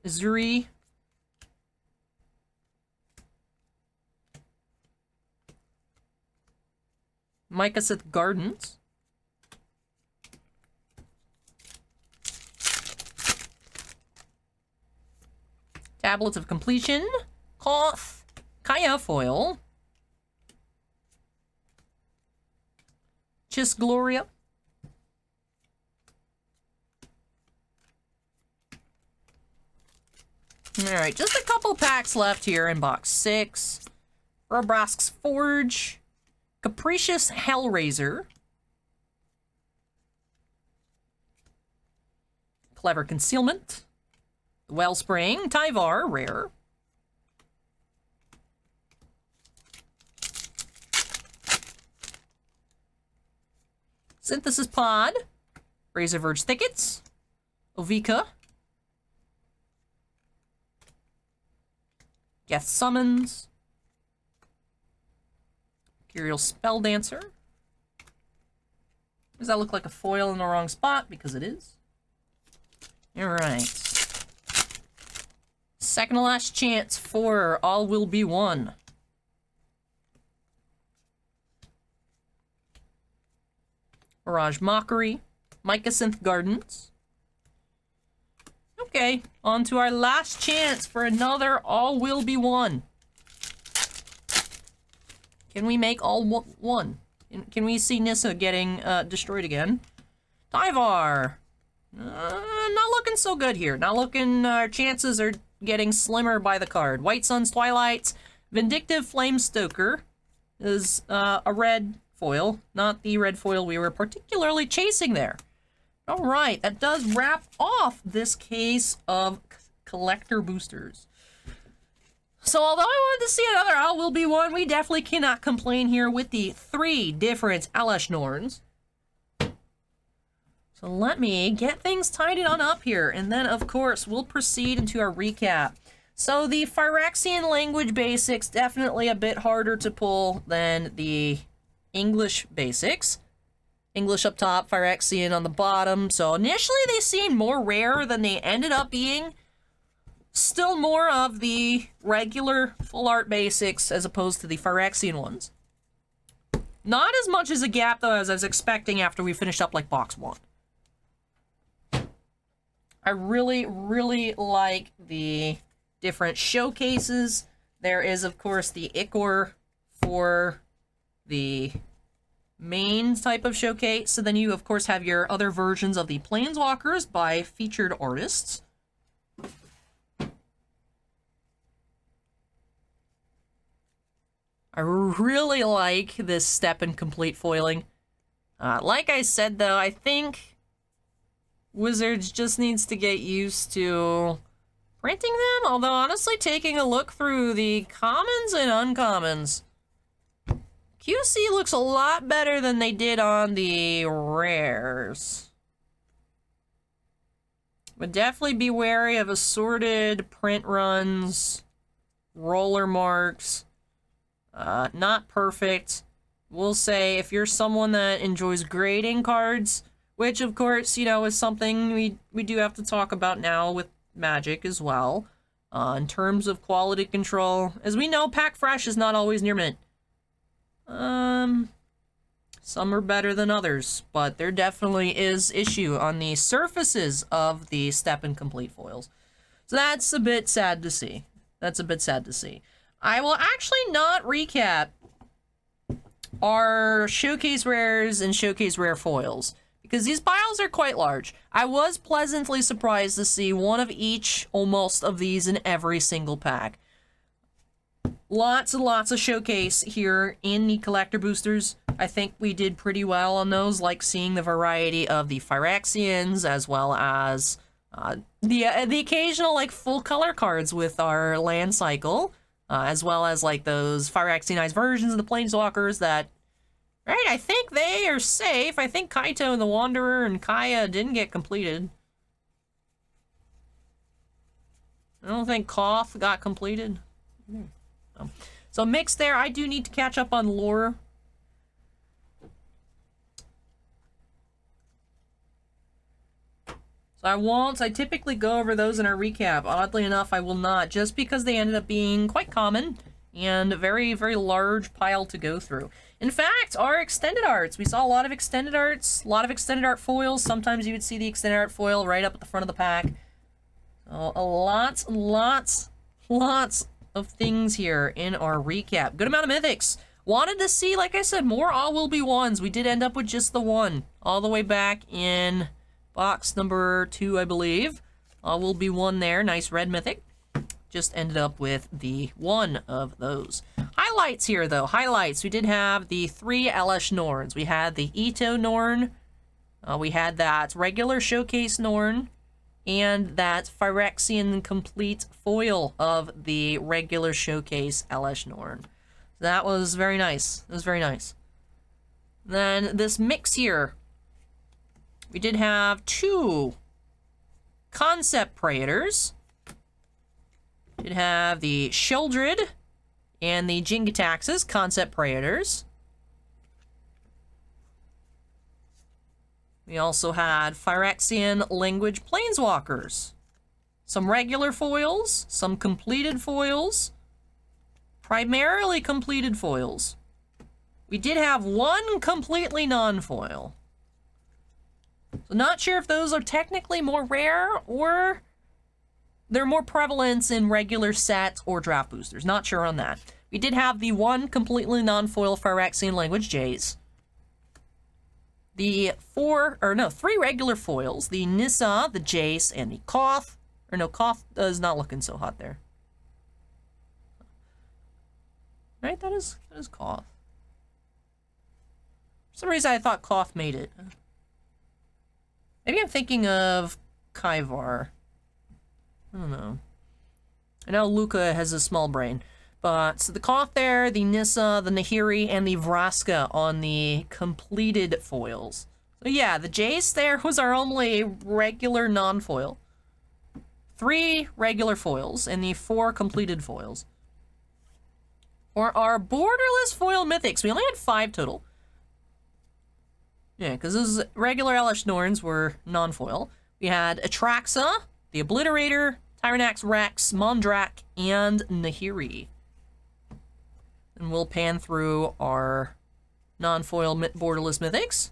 Azuri. Mycosynth Gardens. Tablets of Completion. Koth. Kaya Foil. Gloria. Alright, just a couple packs left here in box 6. Robrask's Forge. Capricious Hellraiser. Clever Concealment. Wellspring. Tyvar, rare. Synthesis Pod. Razorverge Thickets. Ovika. Geth Summons. Imperial Spell Dancer. Does that look like a foil in the wrong spot? Because it is. Alright. Second to last chance for All Will Be One. Mirage Mockery. Mycosynth Gardens. Okay, on to our last chance for another All Will Be One. Can we make all one? Can we see Nissa getting destroyed again? Tyvar! Not looking so good here. Not looking, our chances are getting slimmer by the card. White Sun's Twilights. Vindictive Flamestoker is a red foil, not the red foil we were particularly chasing there. Alright, that does wrap off this case of collector boosters. So although I wanted to see another All Will Be One, we definitely cannot complain here with the 3 different Elesh Norns. So let me get things tidied on up here, and then, of course, we'll proceed into our recap. So the Phyrexian language basics, definitely a bit harder to pull than the English basics. English up top, Phyrexian on the bottom. So initially they seemed more rare than they ended up being. Still more of the regular full art basics as opposed to the Phyrexian ones. Not as much as a gap, though, as I was expecting after we finished up, like, box 1. I really, really like the different showcases. There is, of course, the Ichor for the main type of showcase. So then you, of course, have your other versions of the Planeswalkers by featured artists. I really like this step and complete foiling. Like I said, though, I think Wizards just needs to get used to printing them. Although, honestly, taking a look through the commons and uncommons, QC looks a lot better than they did on the rares. But definitely be wary of assorted print runs, roller marks. Not perfect. We'll say if you're someone that enjoys grading cards, which of course, you know, is something we do have to talk about now with Magic as well. In terms of quality control, as we know, pack fresh is not always near mint. Some are better than others, but there definitely is issue on the surfaces of the step and complete foils. So that's a bit sad to see. That's a bit sad to see. I will actually not recap our showcase rares and showcase rare foils, because these piles are quite large. I was pleasantly surprised to see one of each, almost, of these in every single pack. Lots and lots of showcase here in the collector boosters. I think we did pretty well on those, like seeing the variety of the Phyrexians, as well as the occasional, like, full color cards with our land cycle. As well as, like, those Phyrexianized versions of the Planeswalkers that, right, I think they are safe. I think Kaito and the Wanderer and Kaya didn't get completed. I don't think Koth got completed. So mixed there. I do need to catch up on lore. I typically go over those in our recap. Oddly enough, I will not, just because they ended up being quite common and a very, very large pile to go through. In fact, our extended arts, we saw a lot of extended arts, a lot of extended art foils. Sometimes you would see the extended art foil right up at the front of the pack. So, lots of things here in our recap. Good amount of mythics. Wanted to see, like I said, more All Will Be Ones. We did end up with just the one, all the way back in box number 2, I believe. Will be one there. Nice red mythic. Just ended up with the one of those. Highlights here, though. Highlights. We did have the 3 Elesh Norns. We had the Ito Norn. We had that regular showcase Norn. And that Phyrexian complete foil of the regular showcase Elesh Norn. That was very nice. It was very nice. Then this mix here. We did have 2 concept Praetors. Did have the Sheoldred and the Jin-Gitaxias concept Praetors. We also had Phyrexian language Planeswalkers. Some regular foils, some completed foils, primarily completed foils. We did have 1 completely non-foil. So not sure if those are technically more rare or they're more prevalent in regular sets or draft boosters. Not sure on that. We did have the 1 completely non-foil Phyrexian language Jays. The 3 regular foils. The Nissa, the Jace, and the Koth. Or no, Koth is not looking so hot there. Right, that is Koth. For some reason I thought Koth made it. Maybe I'm thinking of Kaivar. I don't know. I know Luca has a small brain. But, so the Koth there, the Nissa, the Nahiri, and the Vraska on the completed foils. Yeah, the Jace there was our only regular non-foil. 3 regular foils and the 4 completed foils. For our borderless foil mythics, we only had 5 total. Yeah, because those regular Elish Norns were non-foil. We had Atraxa, the Obliterator, Tyrannax Rex, Mondrak, and Nahiri. And we'll pan through our non-foil borderless mythics.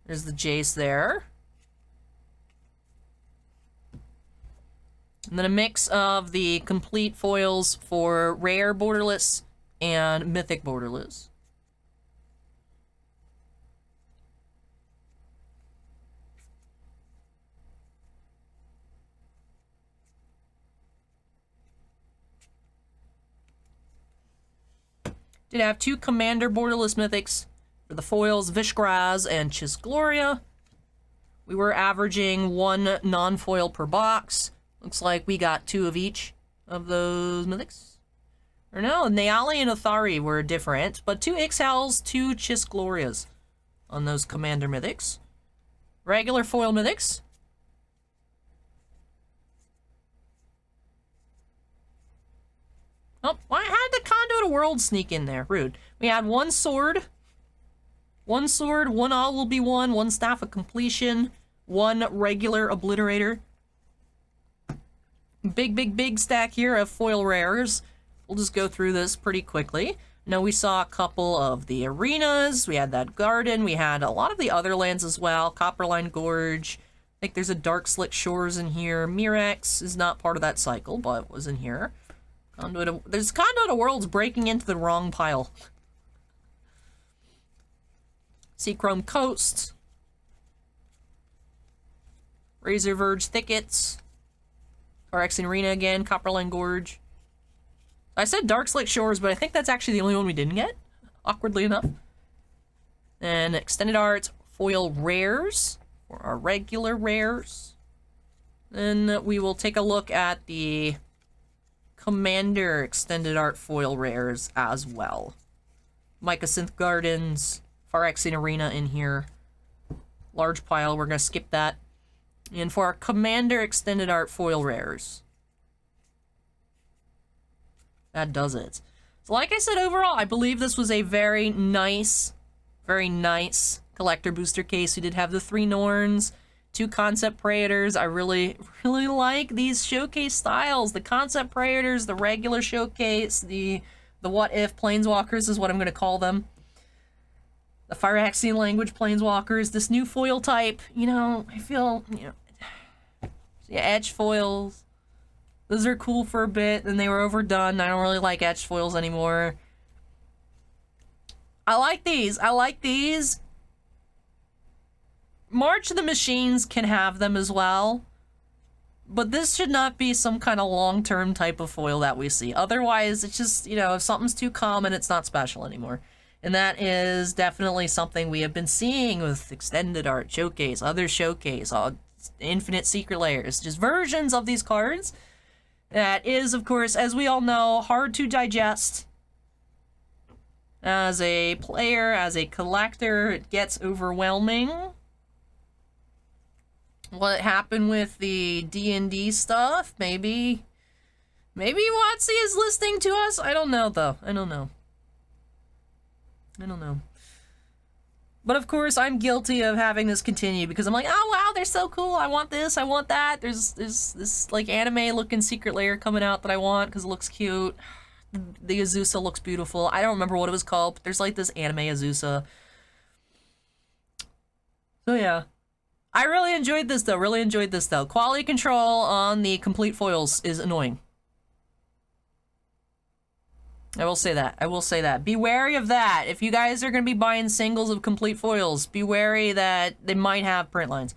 There's the Jace there. And then a mix of the complete foils for rare borderless and mythic borderless. Did have 2 commander borderless mythics for the foils, Vishgraz and Chisgloria. We were averaging 1 non-foil per box. Looks like we got 2 of each of those mythics. Or no, Naali and Athari were different, but 2 Ixhals, 2 Chisglorias on those commander mythics. Regular foil mythics. Oh, why had the Conduit of Worlds sneak in there? Rude. We had 1 sword. 1 sword, 1 all will be 1 staff of completion, 1 regular obliterator. Big stack here of foil rares. We'll just go through this pretty quickly. Now we saw a couple of the arenas. We had that garden. We had a lot of the other lands as well. Copperline Gorge. I think there's a Dark Slit Shores in here. Mirex is not part of that cycle, but was in here. There's Conduit of Worlds breaking into the wrong pile. Seachrome Coast. Razor Verge Thickets. Phyrexian Arena again. Copperline Gorge. I said Dark Slit Shores, but I think that's actually the only one we didn't get. Awkwardly enough. And Extended Art Foil Rares. For our regular rares. Then we will take a look at the Commander Extended Art Foil Rares as well. Mycosynth Gardens. Phyrexian Arena in here. Large pile, we're going to skip that. And for our Commander Extended Art Foil Rares. That does it. So like I said, overall, I believe this was a very nice collector booster case. We did have the 3 Norns, 2 Concept Praetors. I really like these showcase styles. The Concept Praetors, the regular showcase, the What If Planeswalkers is what I'm going to call them. The Phyrexian language Planeswalkers, this new foil type, you know, I feel, you know, yeah, edge foils. Those are cool for a bit, then they were overdone. I don't really like edge foils anymore. I like these. March of the Machines can have them as well. But this should not be some kind of long-term type of foil that we see. Otherwise, it's just, you know, if something's too common, it's not special anymore. And that is definitely something we have been seeing with Extended Art Showcase, other Showcase, Infinite Secret Layers, just versions of these cards. That is, of course, as we all know, hard to digest. As a player, as a collector, it gets overwhelming. What happened with the D&D stuff? Maybe WotC is listening to us? I don't know, though. I don't know. But of course, I'm guilty of having this continue because I'm like, oh wow, they're so cool. I want this, I want that. There's this like anime looking secret layer coming out that I want because it looks cute. The Azusa looks beautiful. I don't remember what it was called, but there's like this anime Azusa. So yeah. I really enjoyed this though. Quality control on the complete foils is annoying. I will say that. Be wary of that. If you guys are going to be buying singles of complete foils, be wary that they might have print lines.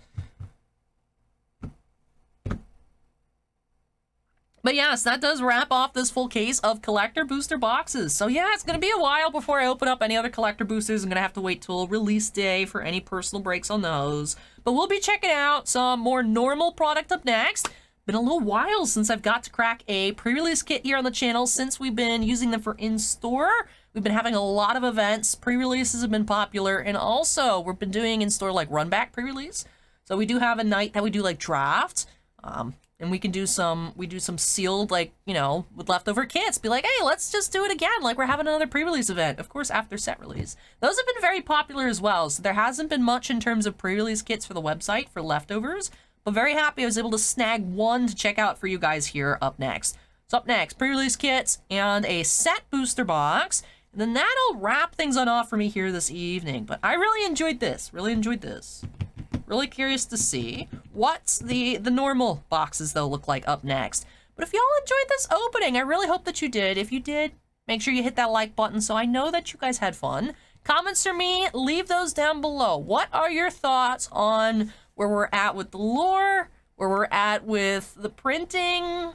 But yes, that does wrap off this full case of collector booster boxes. So yeah, it's going to be a while before I open up any other collector boosters. I'm going to have to wait till release day for any personal breaks on those. But we'll be checking out some more normal product up next. Been a little while since I've got to crack a pre-release kit here on the channel since we've been using them for in-store. We've been having a lot of events. Pre-releases have been popular, and also we've been doing in-store like run-back pre-release. So we do have a night that we do like drafts, and we do some sealed, like, you know, with leftover kits. Be like, hey, let's just do it again, like we're having another pre-release event. Of course, after set release. Those have been very popular as well. So there hasn't been much in terms of pre-release kits for the website for leftovers, but very happy I was able to snag one to check out for you guys here up next. So up next, pre-release kits and a set booster box. And then that'll wrap things on off for me here this evening. But I really enjoyed this. Really curious to see what the normal boxes, though, look like up next. But if y'all enjoyed this opening, I really hope that you did. If you did, make sure you hit that like button so I know that you guys had fun. Comments for me, leave those down below. What are your thoughts on where we're at with the lore, where we're at with the printing?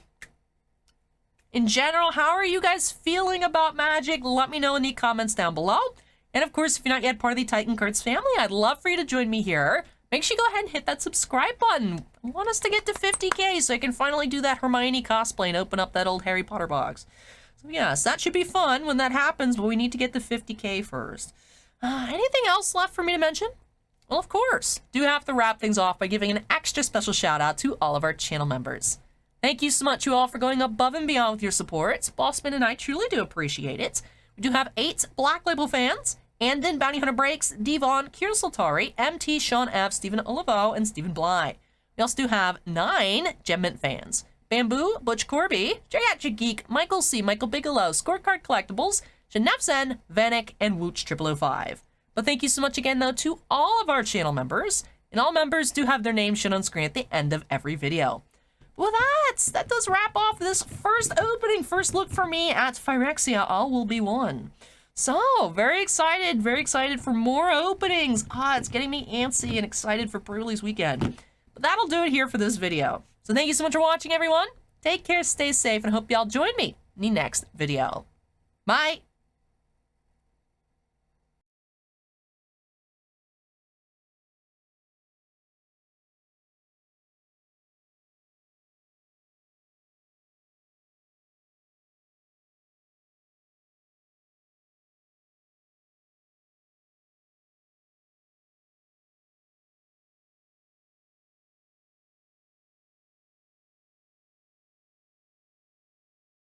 In general, how are you guys feeling about Magic? Let me know in the comments down below. And of course, if you're not yet part of the Titan Cards family, I'd love for you to join me here. Make sure you go ahead and hit that subscribe button. I want us to get to 50K so I can finally do that Hermione cosplay and open up that old Harry Potter box. So yes, that should be fun when that happens, but we need to get to 50K first. Anything else left for me to mention? Well, of course, do have to wrap things off by giving an extra special shout out to all of our channel members. Thank you so much, you all, for going above and beyond with your support. Bossman and I truly do appreciate it. We do have 8 Black Label fans: Andon, Bounty Hunter Breaks, Devon, Kira Soltari, MT, Sean F, Stephen Olivo, and Stephen Bly. We also do have 9 Gem Mint fans: Bamboo, Butch Corby, Geriatric Geek, Michael C, Michael Bigelow, Scorecard Collectibles, Janefzen, Vanek, and Wooch 0005. But thank you so much again, though, to all of our channel members. And all members do have their names shown on screen at the end of every video. Well, that does wrap off this first look for me at Phyrexia All Will Be One. So, very excited for more openings. It's getting me antsy and excited for pre-release weekend. But that'll do it here for this video. So thank you so much for watching, everyone. Take care, stay safe, and hope y'all join me in the next video. Bye!